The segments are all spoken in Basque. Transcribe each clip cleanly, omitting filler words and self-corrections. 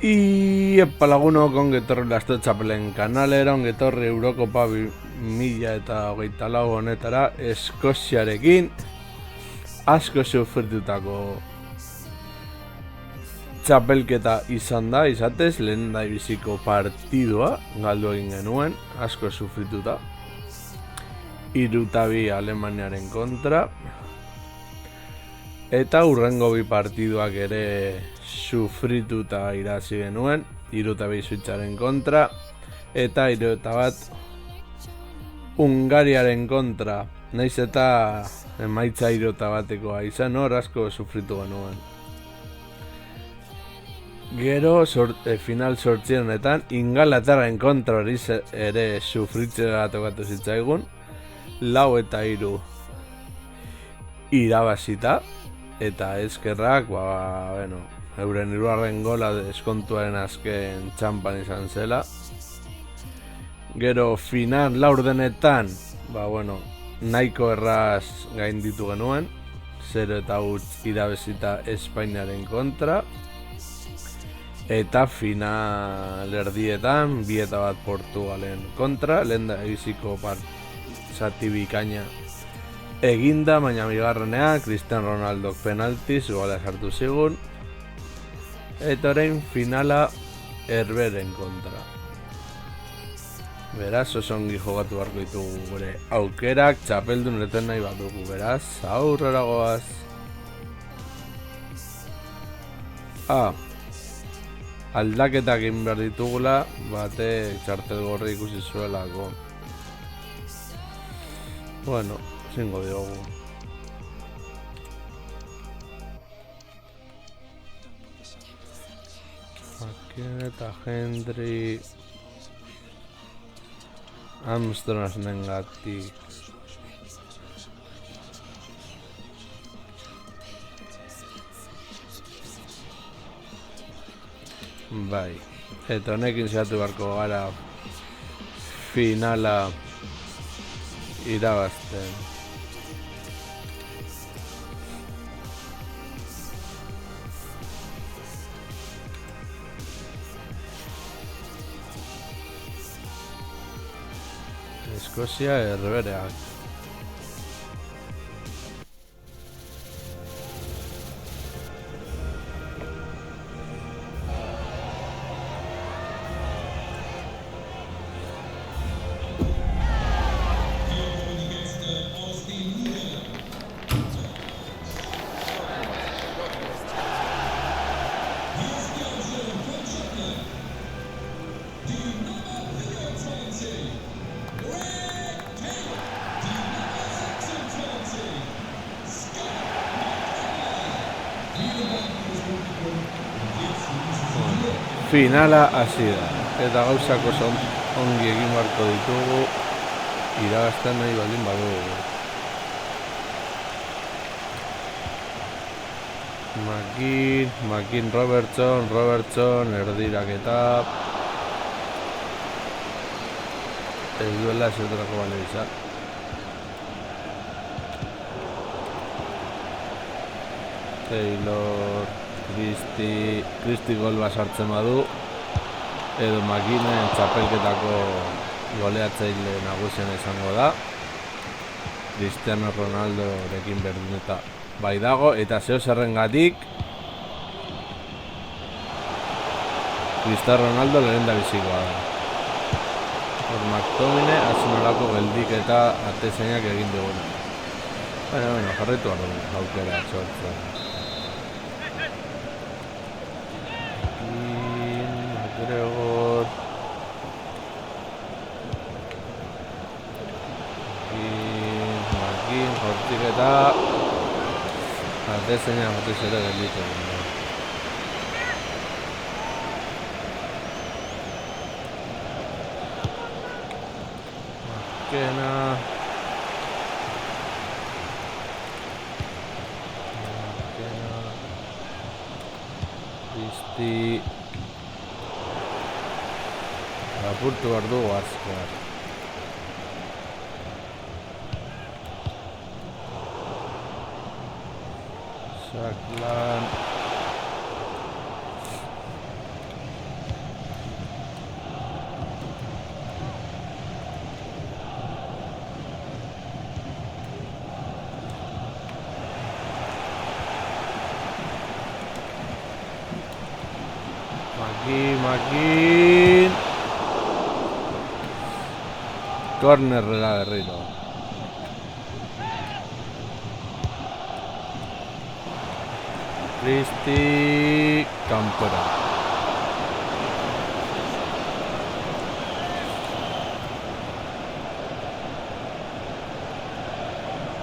Epa lagunok, ongetorri Lasto Txapelen kanalera, ongetorri Eurokopa 2024 honetara Eskoziarekin asko sufritutako txapelketa izan da, izatez, lehen biziko partidua galdu egin genuen, asko sufrituta. 3-2 Alemaniaren kontra. Eta hurrengo bi partiduak ere sufrituta irazi genuen, 3-2 Suitzaren kontra, eta 3-1 Hungariaren kontra. Naiz eta emaitza 3-1 izan, hor asko sufritu genuen. Gero final sortzionetan Ingalaterraren kontra hori ere sufritzea tokatu zitzaigun, 4-3 irabazita. Eta eskerrak, euren 3. gola deskontuaren azken txampan izan zela. Gero final laurdenetan, nahiko erraz gainditu genuen, 0-8 irabazita Espainiaren kontra. Eta final erdietan, 2-1 Portugalen kontra, lehen da biziko zati bikaina eginda, baina bigarrenea Cristiano Ronaldok penaltiz gola sartu zigun. Eta orain finala Herberen kontra. Beraz, oso ongi jogatu beharko ditugu gure aukerak, txapeldun eten nahi bat dugu, beraz, aurrera goaz. Aldaketak egin behar ditugula, bate txartel gorri ikusi zuelako. Zingo diogu. Haken eta Hendry Armstrong nengatik. Bai, eta honekin zehatu beharko gara finala irabazten. Eskozia Herbereak. Finala hasi da, eta gauzak oso ongi egin beharko ditugu irabazten nahi baldin badugu. Makin Robertson, erdiraketa. Ez duela esoterako bale izan. Taylor, Christie gol basartzen badu, edo Makinen txapelketako goleatzaile nagusien izango da. Cristiano Ronaldorekin berdineta bai dago, eta zeo zerrengatik Cristiano Ronaldo lehen da bizikoa da. McTominay azinolako geldik eta atezainak egin duguna. Jarretu behar dugu aukera sortzen. Gregor Makin jortik eta atezeina batez ere gelditu. Makena Cristi apurtu behar dugu azkar. Saklan Makin. Cornerrera berriro. Christie kanpora.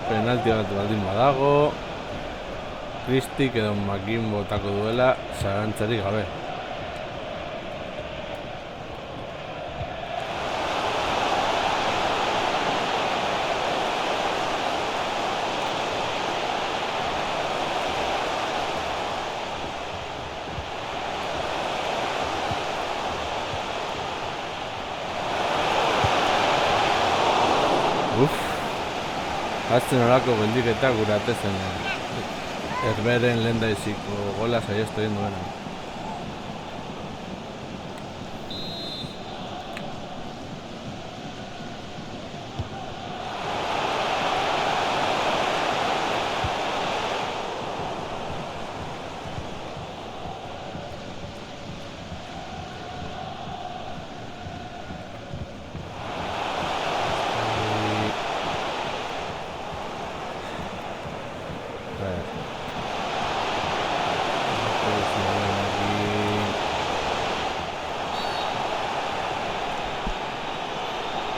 Penalti bat baldin badago. Christie edo Makin botako duela zalantzarik gabe. Azten horako geldiketak gure atezen Herberen lehendaiziko gola saiestu egin duena.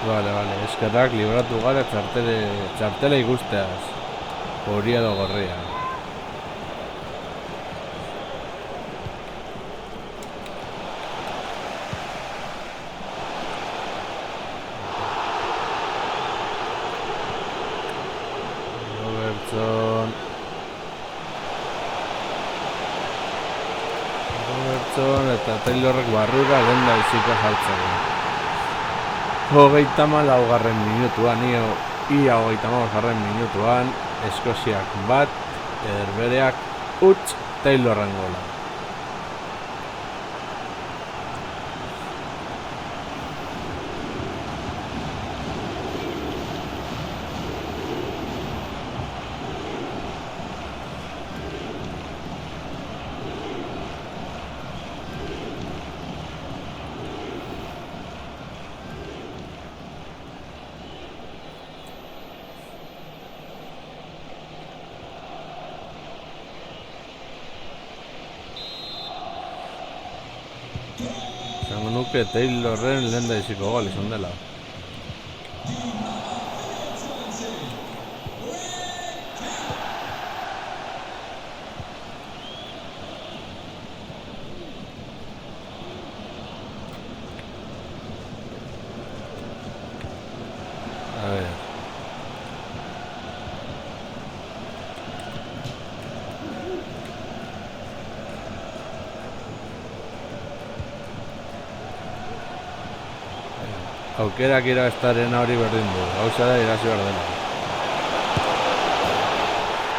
Vale, eskerrak libratu gara txartela ikusteaz. Horia edo gorria. Robertson eta Taylorrek barrura lenda biziko jartzeko. 34. minutuan, ia 35. minutuan, Eskoziak bat, Herbereak huts, Taylorren gola. Zango nuke Taylorren lehendaiziko gol izan dela. A ver. Aukerak irabaztaren hori berdin du, gauza da irazi behar dela.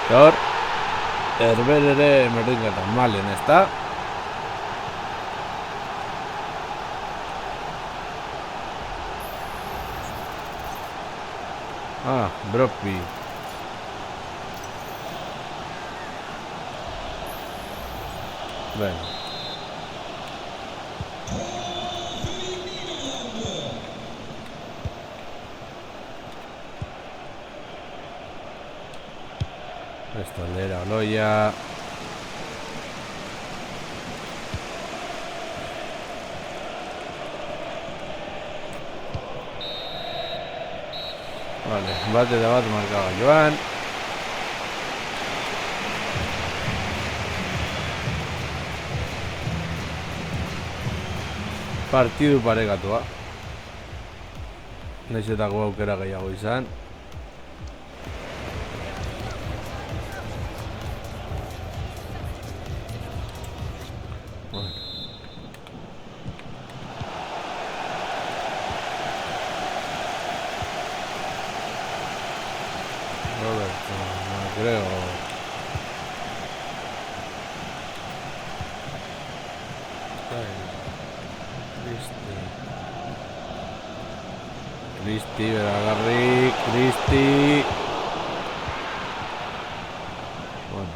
Gaur, Herber ere berdinketan malen, ezta? Bropi. Bueno. Estolera, Oloia. Vale, bate eta bat markaba Joan. Partidu parekatua. Naiz eta gu aukera gehiago izan. Creo. Christie, Beragarri, Christie. Bueno.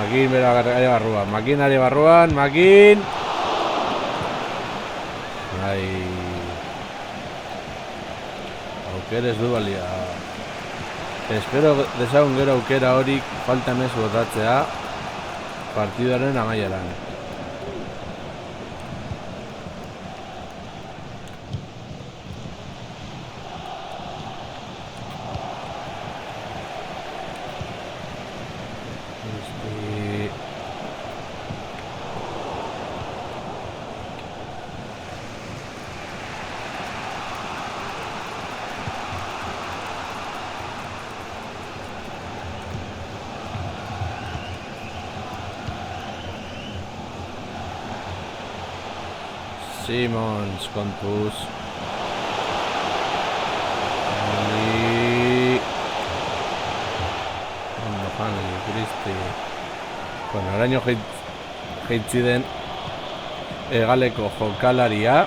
Makin bera ari barruan, Makin ari barruan, Makin! Ai... Aukerez du balia. Espero desagun gero aukera horik faltan ez botatzea partiduaren amaieran. Simons kontuz. Ondo Hanley, Christie. Bueno, oraino jeitzi den hegaleko jokalaria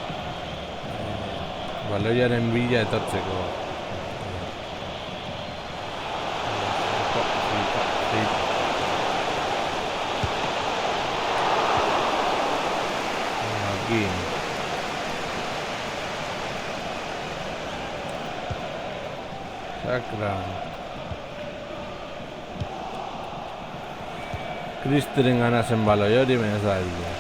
baloiaren bila etortzeko. Makin. Sakran. Christiren gana zen baloi hori, baina ez da bila.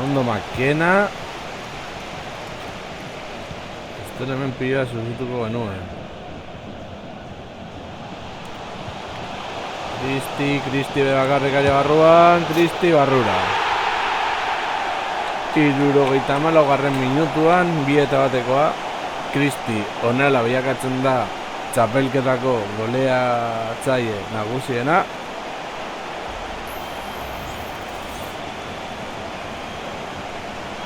Ondo McKenna. Este hemen pila susituko genuen. Christie bebakarrik ari barruan, Christie barrura. 74. Minutuan, 2-batekoa. Christie honela bilakatzen da txapelketako goleatzaile nagusiena.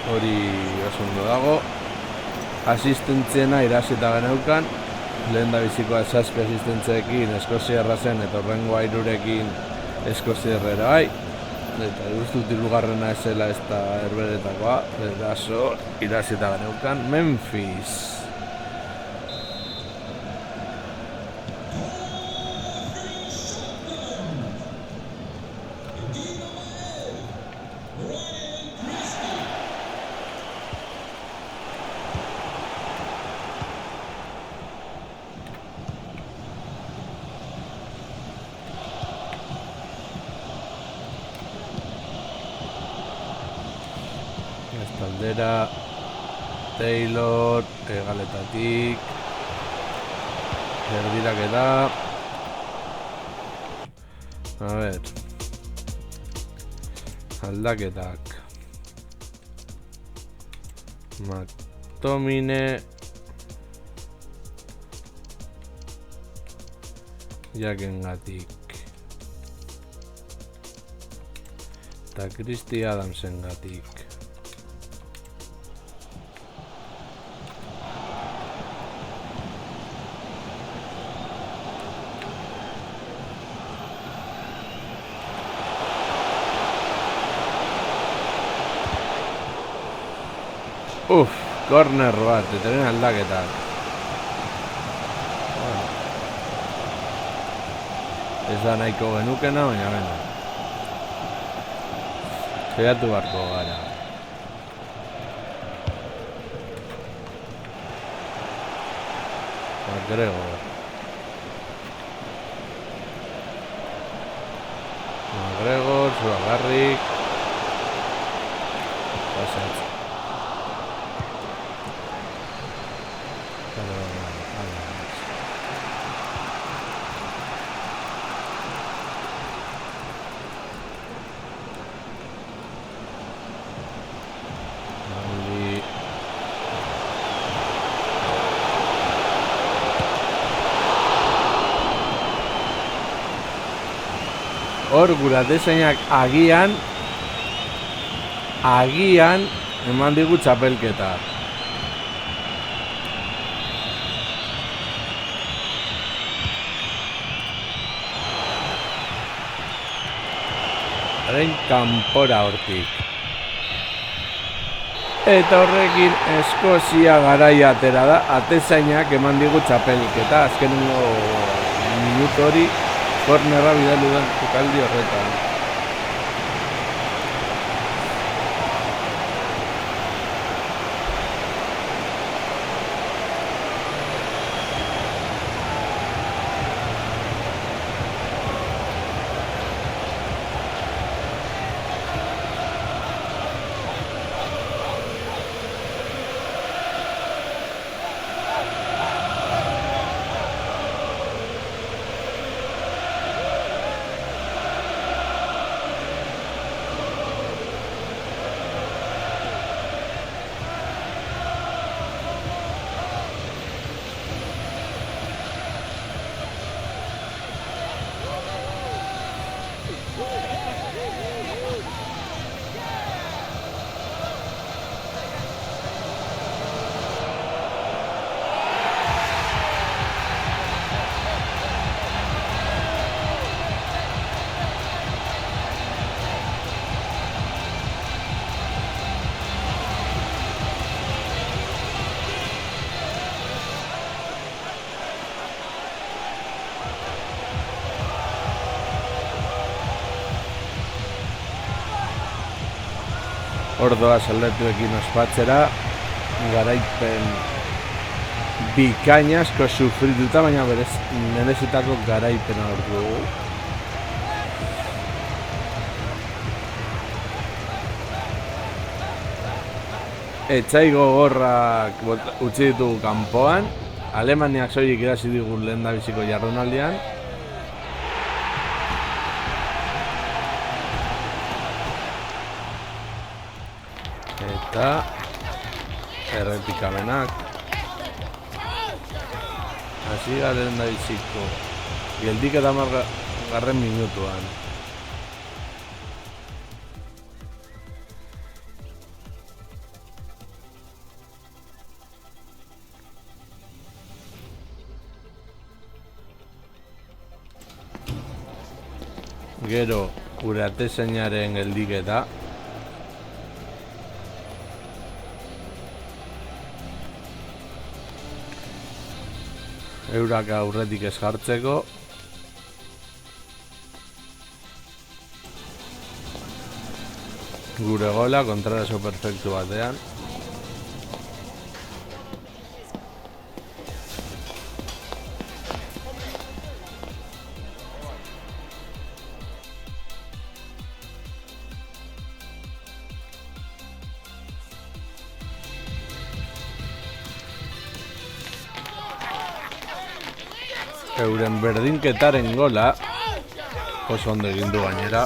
Hori oso ondo dago. Asistentziena irasita geneukan. Lehen da bizikoa 7 asistentzeekin Eskoziarra zen eta horrengoa 3rekin Eskoziarrera bai. Eta guztut hirugarrena esela ez da herberetakoa. Eta oso irasita geneukan. Memphis. Estaldera, Taylor, hegaletatik, erdiraketa. A ver, aldaketak. McTominay, Jakengatik. Eta Christie Adamsengatik. Corner bat, eteren aldaketak. Ez da nahiko genukena, baina bena. Zeratu barko gara. McGregor. Zuagarrik. Pasatz. Hor gura desainak agian eman digu txapelketa. Orain kanpora hortik. Eta horrekin Eskozia garaia atera da, atezainak eman digu txapelketa, azkenengo minutu hori kornerra bidalu den jokaldi horretan. Ordoa saldetuekin ospatzera, garaipen bikaina asko sufrituta, baina berez merezitako garaipena lortu dugu. Etsai gogorrak utzi ditugu kanpoan, Alemaniak soilik irasi digu lehendabiziko jardunaldian. Eta errepikamenak hasi garen da biziko geldik eta garren minutuan. Gero gure atezainaren geldiketa. Eurak aurretik ez jartzeko. Gure gola kontrareso perfektu batean. Euren berdinketaren gola oso ondo egin du gainera.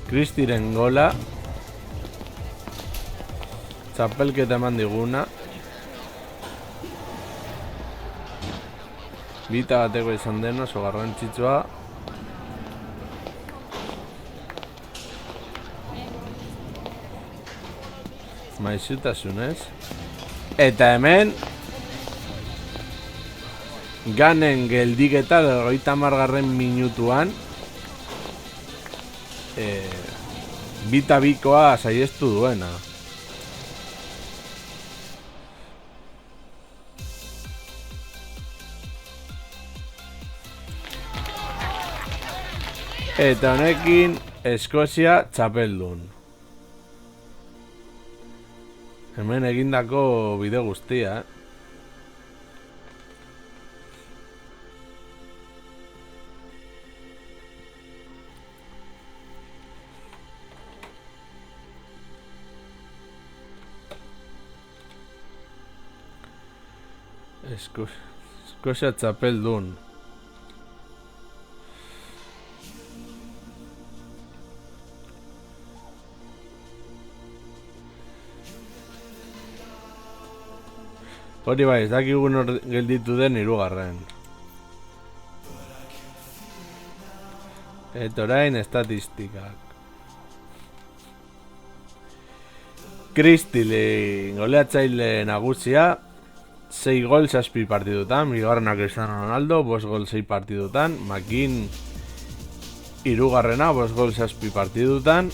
Kristiren gola txapelketa eman diguna. Bita bateko izan den oso garrantzitsua. Maizutasunez. Eta hemen ganen geldiketa 30. minutuan bita bikoa saiestu duena. Eta honekin Eskozia txapeldun. Hemen egindako bide guztia, Eskozia txapeldun. Hori bai, ez dakigun hor gelditu den 3. Eta orain estatistikak. Kristilin, goleatzaile nagusia, 6 gol 7 partidutan, bigarrena Cristiano Ronaldo, 5 gol 6 partidutan, Makin 3. 5 gol 7 partidutan,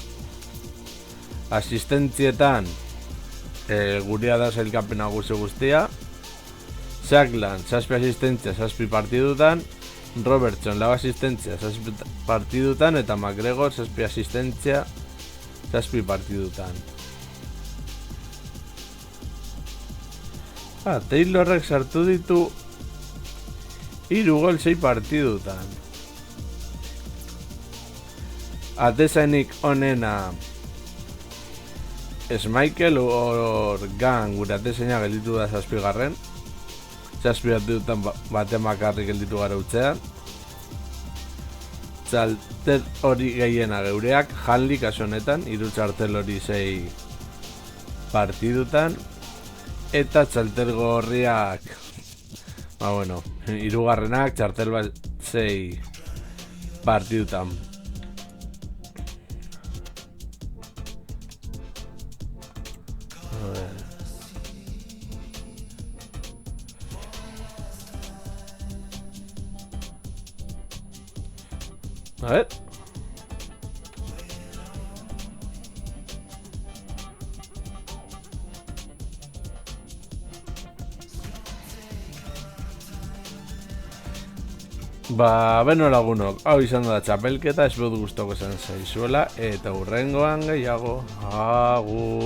asistentzietan gurea da sailkapen nagusi guztia, Shaklan 7 asistentzia 7 partidutan, Robertson 4 asistentzia 7 partidutan, eta McGregor 7 asistentzia 7 partidutan. Taylorrek sartu ditu 3 gol 6 partidutan. Atezainik onena Schmeichel Organ gure atezaina gelditu da 7. 7 partidutan batean bakarrik gelditu gara utzean. Txartel hori gehiena geureak, Hanli kasu honetan, 3 txartel hori 6 partidutan. Eta txartel gorriak, 3. txartel bat 6 partidutan. A ver. Beno lagunok, hau izan da txapelketa, espero gustoko izan zaizuela, eta hurrengoan gehiago. Agur.